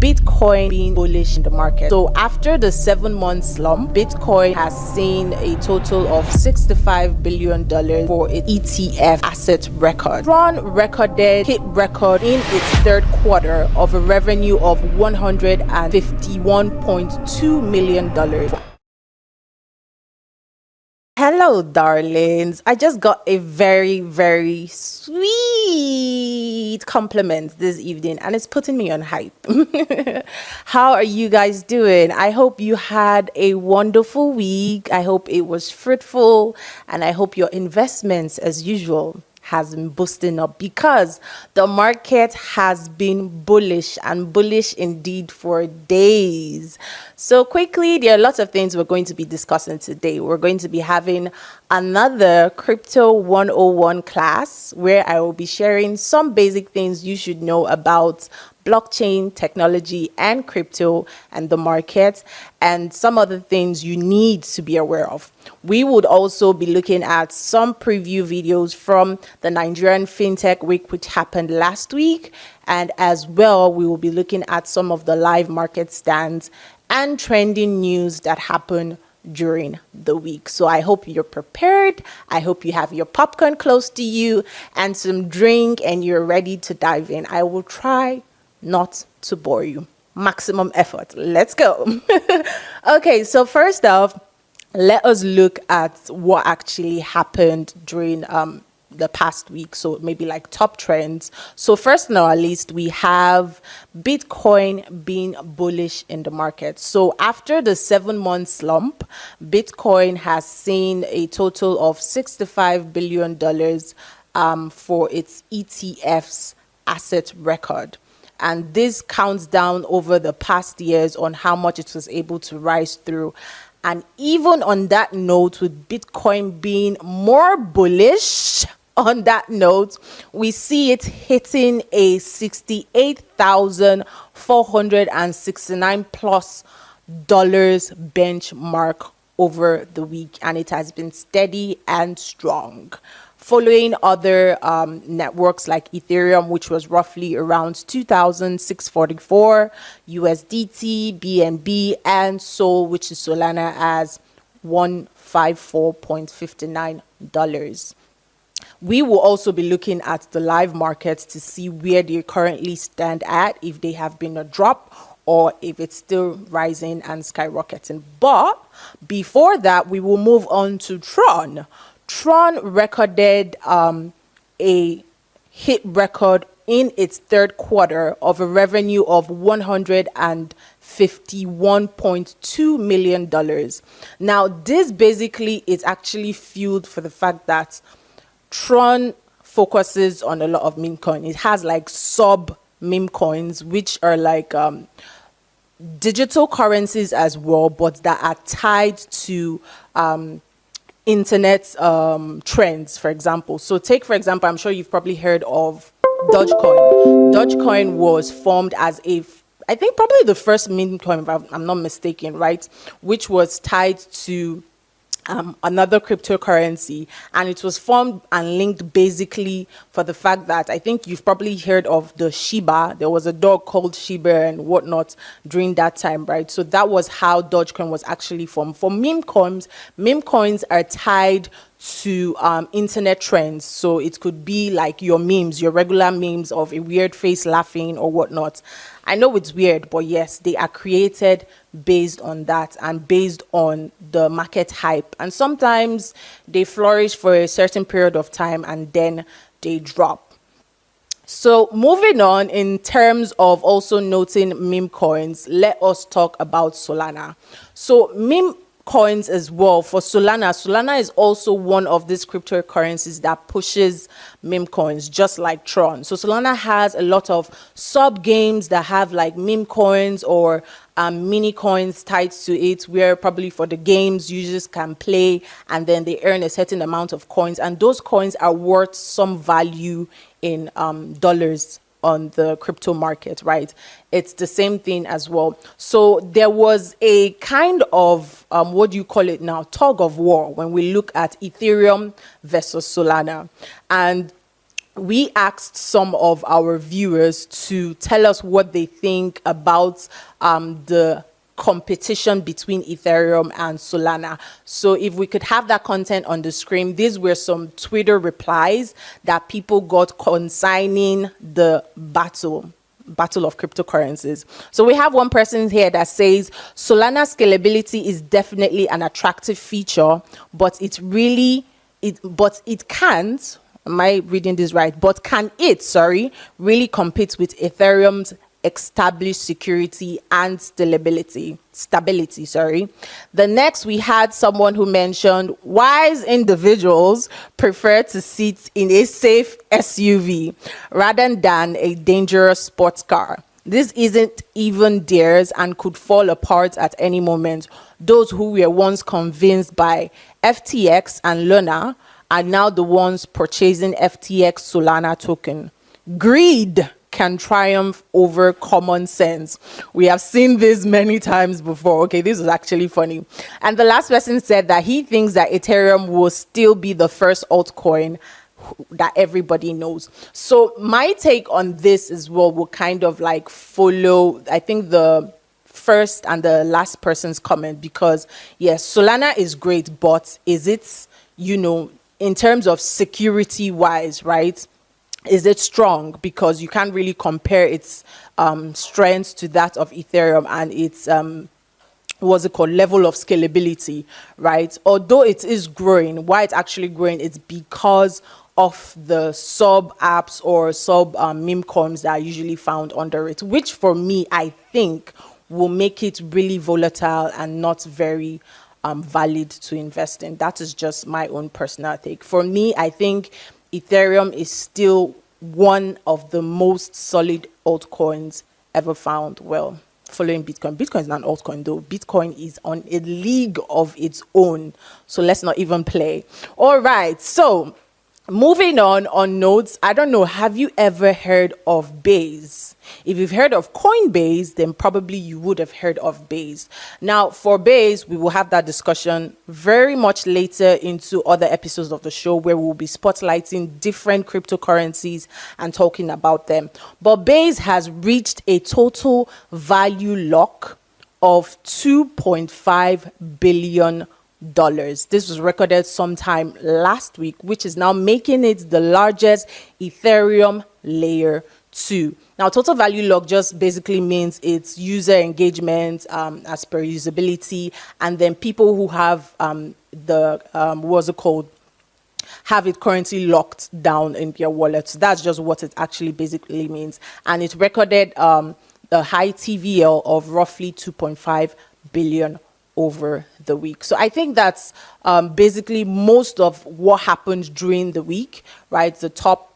Bitcoin being bullish in the market. So after the 7-month slump, Bitcoin has seen a total of $65 billion for its ETF asset record. Tron hit record in its third quarter of a revenue of $151.2 million. Hello, darlings. I just got a very sweet compliment this evening, and it's putting me on hype. How are you guys doing? I hope you had a wonderful week. I hope it was fruitful, and I hope your investments, as usual, has been boosting up, because the market has been bullish, and bullish indeed, for days. So quickly, there are lots of things we're going to be discussing today. We're going to be having another Crypto 101 class where I will be sharing some basic things you should know about blockchain technology and crypto and the market, and some other things you need to be aware of. We would also be looking at some preview videos from the Nigerian FinTech Week, which happened last week, and as well we will be looking at some of the live market stands and trending news that happen during the week. So I hope you're prepared. I hope you have your popcorn close to you and some drink, and you're ready to dive in. I will try not to bore you. Maximum effort. Let's go. Okay, so first off, let us look at what actually happened during the past week. So maybe like top trends. So first and not least, we have Bitcoin being bullish in the market. So after the 7-month slump, Bitcoin has seen a total of $65 billion for its ETFs asset record. And this counts down over the past years on how much it was able to rise through. And even on that note, with Bitcoin being more bullish, on that note, we see it hitting a 68,469 plus dollars benchmark over the week, and it has been steady and strong, following other networks like Ethereum, which was roughly around 2,644 USDT, BNB, and Sol, which is Solana, as $154.59. We will also be looking at the live markets to see where they currently stand at, if they have been a drop or if it's still rising and skyrocketing. But before that, we will move on to Tron. Tron recorded a hit record in its third quarter of a revenue of $151.2 million. Now, this basically is actually fueled for the fact that Tron focuses on a lot of meme coins. It has like sub meme coins, which are like digital currencies as well, but that are tied to internet trends, for example. So take, for example, I'm sure you've probably heard of Dogecoin. Dogecoin was formed as I think probably the first meme coin, if I'm not mistaken, right? Which was tied to another cryptocurrency, and it was formed and linked basically for the fact that I think you've probably heard of the Shiba. There was a dog called Shiba and whatnot during that time, right? So that was how Dogecoin was actually formed. For meme coins are tied to internet trends. So it could be like your memes, your regular memes of a weird face laughing or whatnot. I know it's weird, but yes, they are created based on that and based on the market hype. And sometimes they flourish for a certain period of time and then they drop. So moving on, in terms of also noting meme coins, let us talk about Solana. So meme coins as well. For Solana is also one of these cryptocurrencies that pushes meme coins, just like Tron. So Solana has a lot of sub games that have like meme coins or mini coins tied to it, where probably for the games users can play and then they earn a certain amount of coins, and those coins are worth some value in dollars on the crypto market, right? It's the same thing as well. So there was a kind of, what do you call it now, tug of war when we look at Ethereum versus Solana. And we asked some of our viewers to tell us what they think about the competition between Ethereum and Solana. So if we could have that content on the screen, these were some Twitter replies that people got concerning the battle of cryptocurrencies. So we have one person here that says Solana scalability is definitely an attractive feature, but it can't, am I reading this right? But can it, really compete with Ethereum's established security and stability? The next, we had someone who mentioned wise individuals prefer to sit in a safe SUV rather than a dangerous sports car. This isn't even theirs and could fall apart at any moment. Those who were once convinced by FTX and Luna are now the ones purchasing FTX Solana token. Greed can triumph over common sense. We have seen this many times before. Okay, this is actually funny. And the last person said that he thinks that Ethereum will still be the first altcoin that everybody knows. So my take on this as well will kind of like follow, I think, the first and the last person's comment, because yes, Solana is great, but is it, in terms of security wise, right? Is it strong? Because you can't really compare its strengths to that of Ethereum and its level of scalability, right? Although it is growing, why it's actually growing is because of the sub apps or sub meme coins that are usually found under it, which for me, I think will make it really volatile and not very valid to invest in. That is just my own personal take. For me, I think Ethereum is still one of the most solid altcoins ever found. Well, following Bitcoin. Bitcoin is not an altcoin though. Bitcoin is on a league of its own. So let's not even play. All right. So moving on notes, I don't know, have you ever heard of Base? If you've heard of Coinbase, then probably you would have heard of Base. Now, for Base, we will have that discussion very much later into other episodes of the show where we'll be spotlighting different cryptocurrencies and talking about them. But Base has reached a total value lock of $2.5 billion. This was recorded sometime last week, which is now making it the largest Ethereum layer 2. Now, total value lock just basically means it's user engagement as per usability, and then people who have have it currently locked down in their wallet. So that's just what it actually basically means. And it recorded a high TVL of roughly 2.5 billion over the week. So I think that's basically most of what happened during the week, right? The top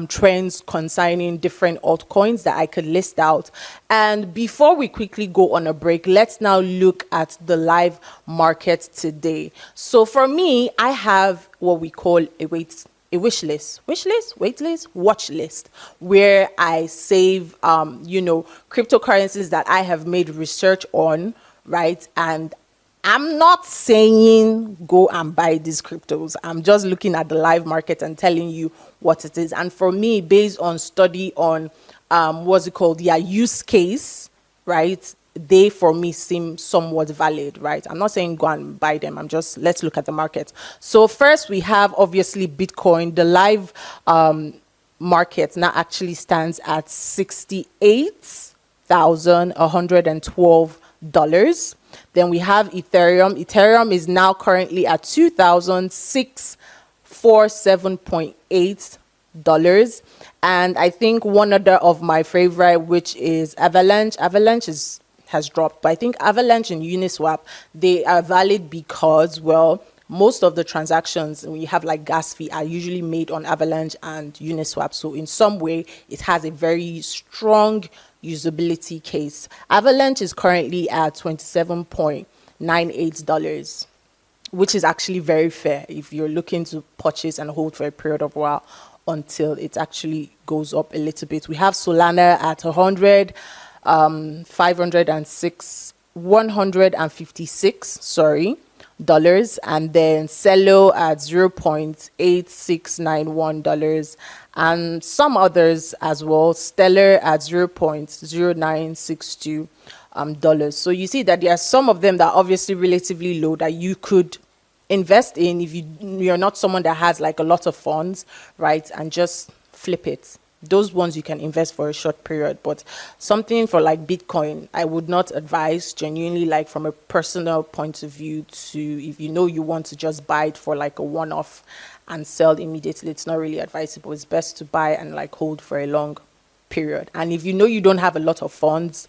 trends concerning different altcoins that I could list out. And before we quickly go on a break, let's now look at the live market today. So for me, I have what we call a watch list, where I save, cryptocurrencies that I have made research on, right? And I'm not saying go and buy these cryptos. I'm just looking at the live market and telling you what it is. And for me, based on study on their use case, right? They, for me, seem somewhat valid, right? I'm not saying go and buy them. Let's look at the market. So first we have obviously Bitcoin. The live market now actually stands at $68,112. Then we have Ethereum. Ethereum is now currently at $2,647.8. And I think one other of my favorite, which is Avalanche. Avalanche has dropped, but I think Avalanche and Uniswap, they are valid because, well, most of the transactions we have like gas fee are usually made on Avalanche and Uniswap. So in some way, it has a very strong usability case. Avalanche is currently at $27.98, which is actually very fair if you're looking to purchase and hold for a period of while until it actually goes up a little bit. We have Solana at 156 dollars, and then Cello at $0.8691, and some others as well. Stellar at $0.0962 dollars. So you see that there are some of them that are obviously relatively low that you could invest in if you're not someone that has like a lot of funds, right? And just flip it. Those ones you can invest for a short period, but something for like Bitcoin, I would not advise, genuinely, like from a personal point of view, to if you know you want to just buy it for like a one-off and sell immediately. It's not really advisable. It's best to buy and like hold for a long period. And if you know you don't have a lot of funds,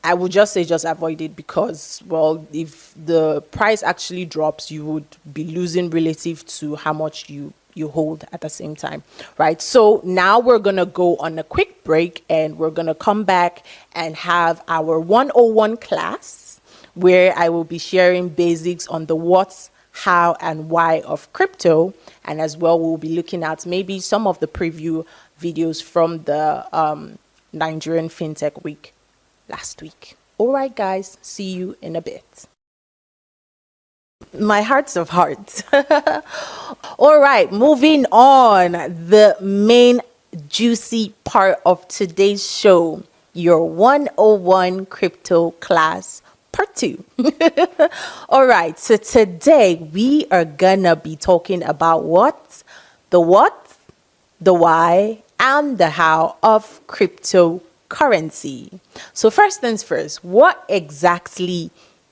I would just say just avoid it, because, well, if the price actually drops, you would be losing relative to how much you hold at the same time, right? So now we're going to go on a quick break, and we're going to come back and have our 101 class, where I will be sharing basics on the what, how, and why of crypto. And as well, we'll be looking at maybe some of the preview videos from the Nigerian FinTech Week last week. All right, guys, see you in a bit. My hearts of hearts. All right, moving on. The main juicy part of today's show, your 101 crypto class part 2. All right, so today we are gonna be talking about the what, the why, and the how of cryptocurrency. So first things first, what exactly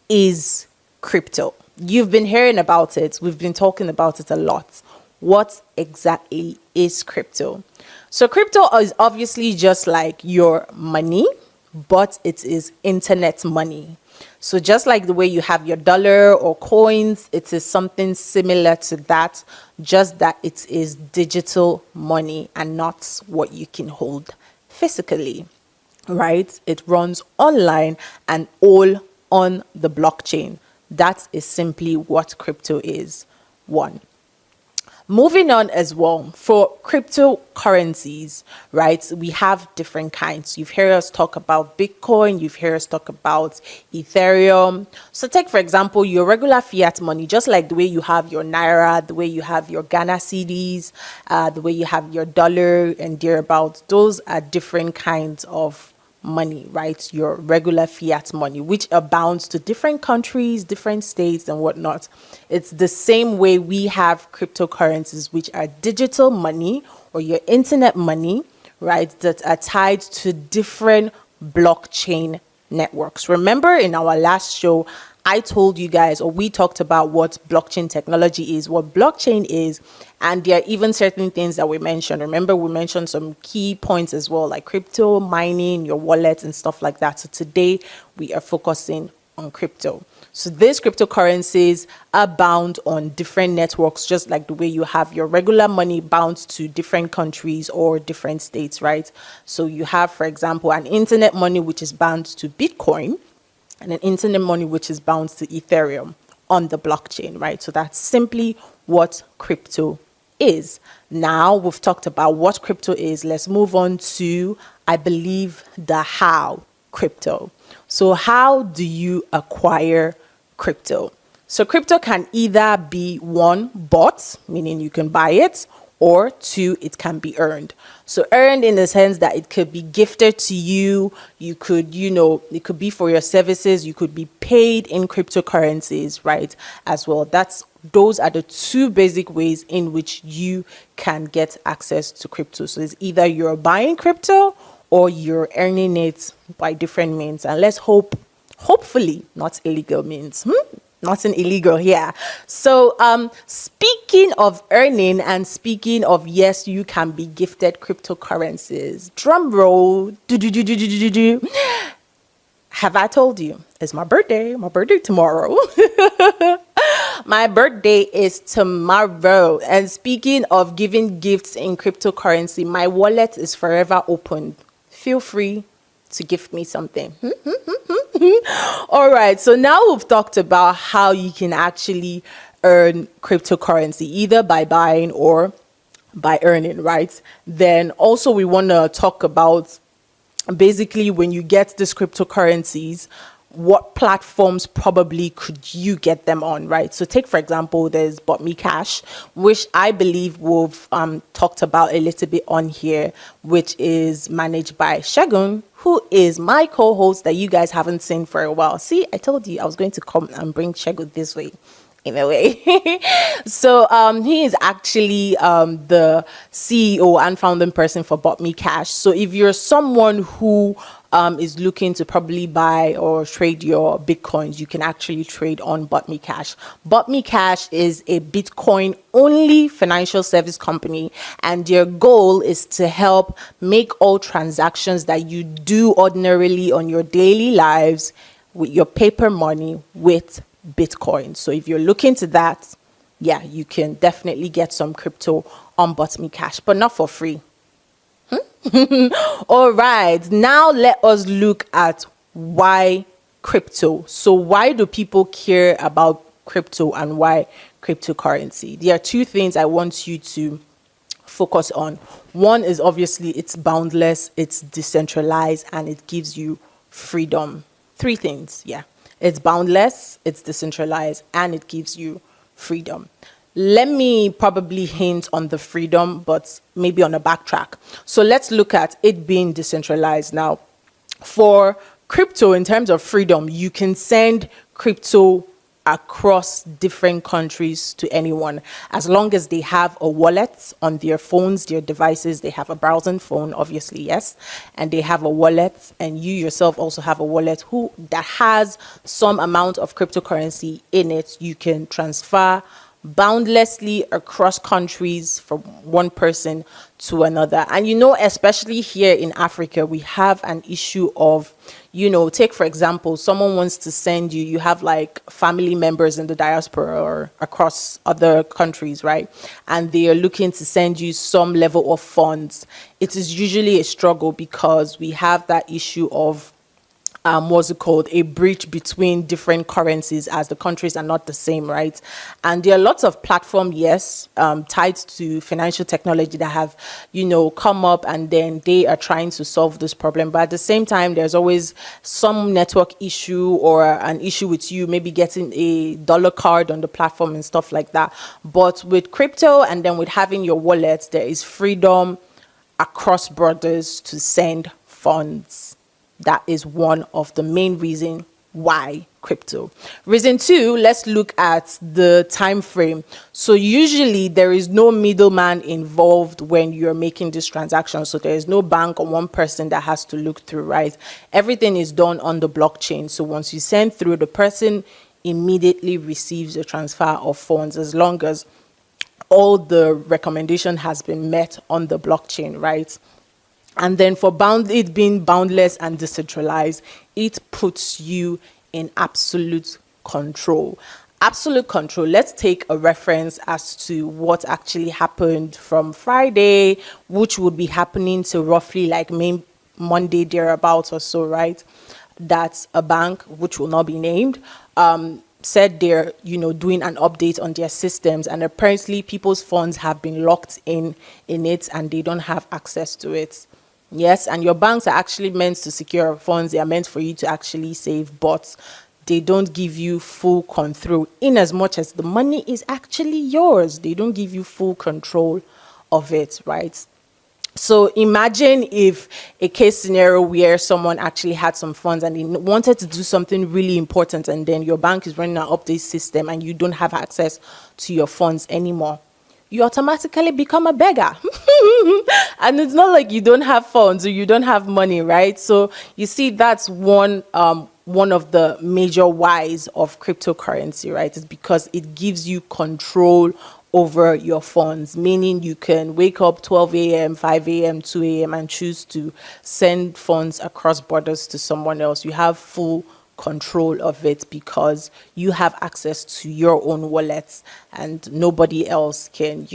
is crypto? You've been hearing about it. We've been talking about it a lot. What exactly is crypto? So crypto is obviously just like your money, but it is internet money. So just like the way you have your dollar or coins, it is something similar to that, just that it is digital money and not what you can hold physically, right? It runs online and all on the blockchain. That is simply what crypto is. One. Moving on as well, for cryptocurrencies, right, we have different kinds. You've heard us talk about Bitcoin, you've heard us talk about Ethereum. So take, for example, your regular fiat money, just like the way you have your Naira, the way you have your Ghana cedis, the way you have your dollar and thereabouts. Those are different kinds of money, right? Your regular fiat money, which abounds to different countries, different states and whatnot. It's the same way we have cryptocurrencies, which are digital money or your internet money, right? That are tied to different blockchain networks. Remember in our last show, I told you guys, or we talked about what blockchain technology is, what blockchain is, and there are even certain things that we mentioned. Remember, we mentioned some key points as well, like crypto mining, your wallet, and stuff like that. So today we are focusing on crypto. So these cryptocurrencies are bound on different networks, just like the way you have your regular money bound to different countries or different states, right? So you have, for example, an internet money which is bound to Bitcoin, and an internet money which is bound to Ethereum on the blockchain, right? So that's simply what crypto is. Now we've talked about what crypto is. Let's move on to, I believe, the how crypto. So how do you acquire crypto? So crypto can either be one, bought, meaning you can buy it, or two, it can be earned. So earned in the sense that it could be gifted to you. You could, it could be for your services. You could be paid in cryptocurrencies, right? As well. Those are the two basic ways in which you can get access to crypto. So it's either you're buying crypto or you're earning it by different means. And let's hopefully not illegal means. Nothing illegal here. So speaking of earning and speaking of, yes, you can be gifted cryptocurrencies. Drum roll. Have I told you? It's my birthday. My birthday tomorrow. My birthday is tomorrow. And speaking of giving gifts in cryptocurrency, my wallet is forever open. Feel free to gift me something. All right, so now we've talked about how you can actually earn cryptocurrency, either by buying or by earning, right? Then also we want to talk about basically when you get these cryptocurrencies, what platforms probably could you get them on, right? So take, for example, there's Bot.me Cash, which I believe we've talked about a little bit on here, which is managed by Shagun, who is my co-host that you guys haven't seen for a while. See, I told you I was going to come and bring Shagun this way. In a way. So he is actually the CEO and founding person for Bot.me Cash. So if you're someone who is looking to probably buy or trade your Bitcoins, you can actually trade on Bot.me Cash. Bot.me Cash is a Bitcoin only financial service company, and their goal is to help make all transactions that you do ordinarily on your daily lives with your paper money with Bitcoin. So if you're looking to that, yeah, you can definitely get some crypto on Bot.me Cash, but not for free. All right, now let us look at why crypto. So why do people care about crypto and why cryptocurrency? There are two things I want you to focus on. One is obviously it's boundless, it's decentralized, and it gives you freedom. Three things, yeah. It's boundless, it's decentralized, and it gives you freedom. Let me probably hint on the freedom, but maybe on a backtrack. So let's look at it being decentralized. Now, for crypto, in terms of freedom, you can send crypto across different countries to anyone as long as they have a wallet on their phones, their devices. They have a browsing phone, obviously, yes, and they have a wallet, and you yourself also have a wallet that has some amount of cryptocurrency in it. You can transfer boundlessly across countries from one person to another. And especially here in Africa, we have an issue of, take for example, someone wants to send you have like family members in the diaspora or across other countries, right? And they are looking to send you some level of funds. It is usually a struggle because we have that issue of what's it called, a breach between different currencies as the countries are not the same, right? And there are lots of platforms, yes, tied to financial technology that have, come up, and then they are trying to solve this problem. But at the same time, there's always some network issue or an issue with you maybe getting a dollar card on the platform and stuff like that. But with crypto and then with having your wallet, there is freedom across borders to send funds. That is one of the main reasons why crypto. Reason two, let's look at the time frame. So usually there is no middleman involved when you're making this transaction. So there is no bank or one person that has to look through, right? Everything is done on the blockchain. So once you send through, the person immediately receives a transfer of funds as long as all the recommendation has been met on the blockchain, right? And then for it being boundless and decentralized, it puts you in absolute control. Absolute control. Let's take a reference as to what actually happened from Friday, which would be happening to roughly like Monday thereabouts or so, right? That a bank, which will not be named, said they're doing an update on their systems, and apparently people's funds have been locked in it and they don't have access to it. Yes, and your banks are actually meant to secure funds. They are meant for you to actually save, but they don't give you full control in as much as the money is actually yours. They don't give you full control of it, right? So imagine if a case scenario where someone actually had some funds and they wanted to do something really important, and then your bank is running an update system and you don't have access to your funds anymore. You automatically become a beggar. And it's not like you don't have funds or you don't have money, right? So you see, that's one of the major whys of cryptocurrency, right? It's because it gives you control over your funds, meaning you can wake up 12 a.m., 5 a.m., 2 a.m. and choose to send funds across borders to someone else. You have full control of it because you have access to your own wallets and nobody else can,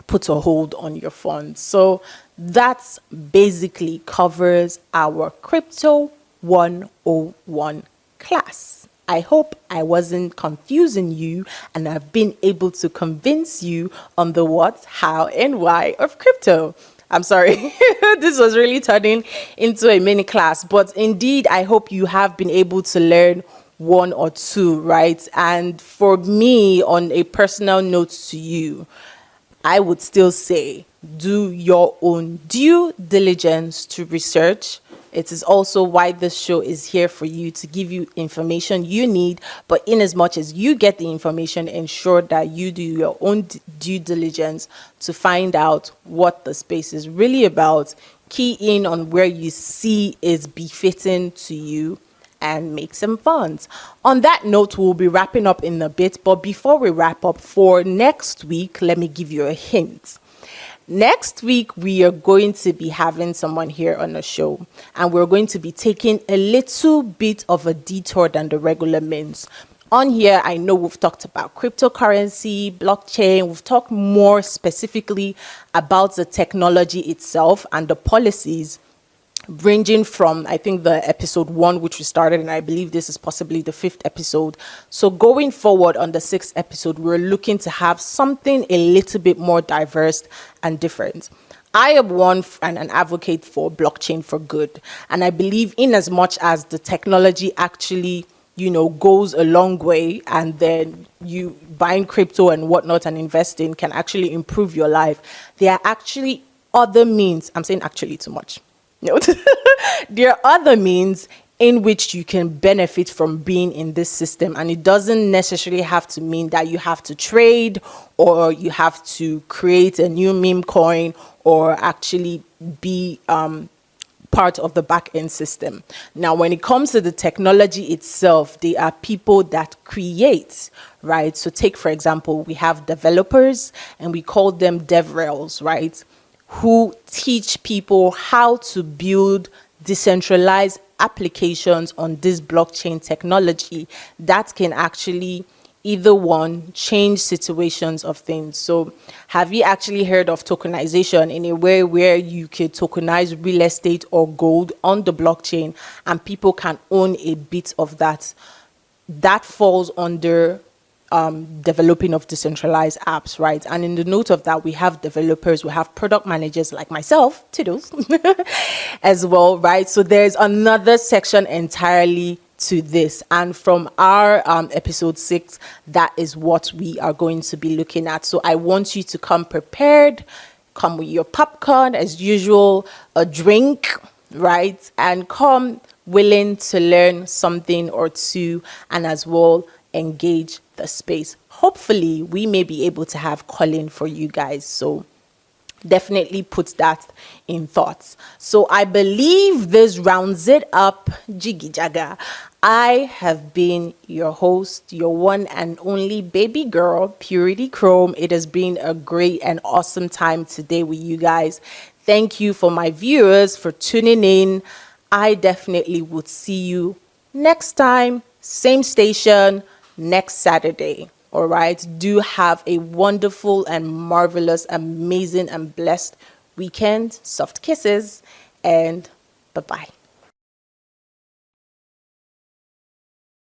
put a hold on your funds. So that's basically covers our Crypto 101 class. I hope I wasn't confusing you and I've been able to convince you on the what, how, and why of crypto. I'm sorry. This was really turning into a mini class, but indeed, I hope you have been able to learn one or two, right? And for me, on a personal note to you, I would still say do your own due diligence to research. It is also why this show is here for you, to give you information you need. But in as much as you get the information, ensure that you do your own due diligence to find out what the space is really about. Key in on where you see is befitting to you and make some funds. On that note, we'll be wrapping up in a bit. But before we wrap up for next week, let me give you a hint. Next week, we are going to be having someone here on the show, and we're going to be taking a little bit of a detour than the regular means. On here, I know we've talked about cryptocurrency, blockchain. We've talked more specifically about the technology itself and the policies, ranging from, I think, the episode 1, which we started, and I believe this is possibly the 5th episode. So going forward on the 6th episode, we're looking to have something a little bit more diverse and different. I am an advocate for blockchain for good, and I believe in as much as the technology actually, goes a long way, and then you buying crypto and whatnot and investing can actually improve your life. There are actually other means. I'm saying actually too much. There are other means in which you can benefit from being in this system, and it doesn't necessarily have to mean that you have to trade or you have to create a new meme coin or actually be part of the back end system. Now, when it comes to the technology itself, there are people that create, right? So take, for example, we have developers and we call them DevRels, right? Who teach people how to build decentralized applications on this blockchain technology that can actually either one change situations of things. So have you actually heard of tokenization, in a way where you could tokenize real estate or gold on the blockchain and people can own a bit of that? That falls under developing of decentralized apps, right? And in the note of that, we have developers, we have product managers like myself, toodles, as well, right? So there's another section entirely to this. And from our episode 6, that is what we are going to be looking at. So I want you to come prepared, come with your popcorn as usual, a drink, right? And come willing to learn something or two, and as well engage the space. Hopefully we may be able to have Colin for you guys, so definitely put that in thoughts. So I believe this rounds it up. Jiggy Jaga, I have been your host, your one and only baby girl, Purity Chrome. It has been a great and awesome time today with you guys. Thank you for my viewers for tuning in. I definitely would see you next time, same station, next Saturday. All right. Do have a wonderful and marvelous, amazing and blessed weekend. Soft kisses and bye-bye.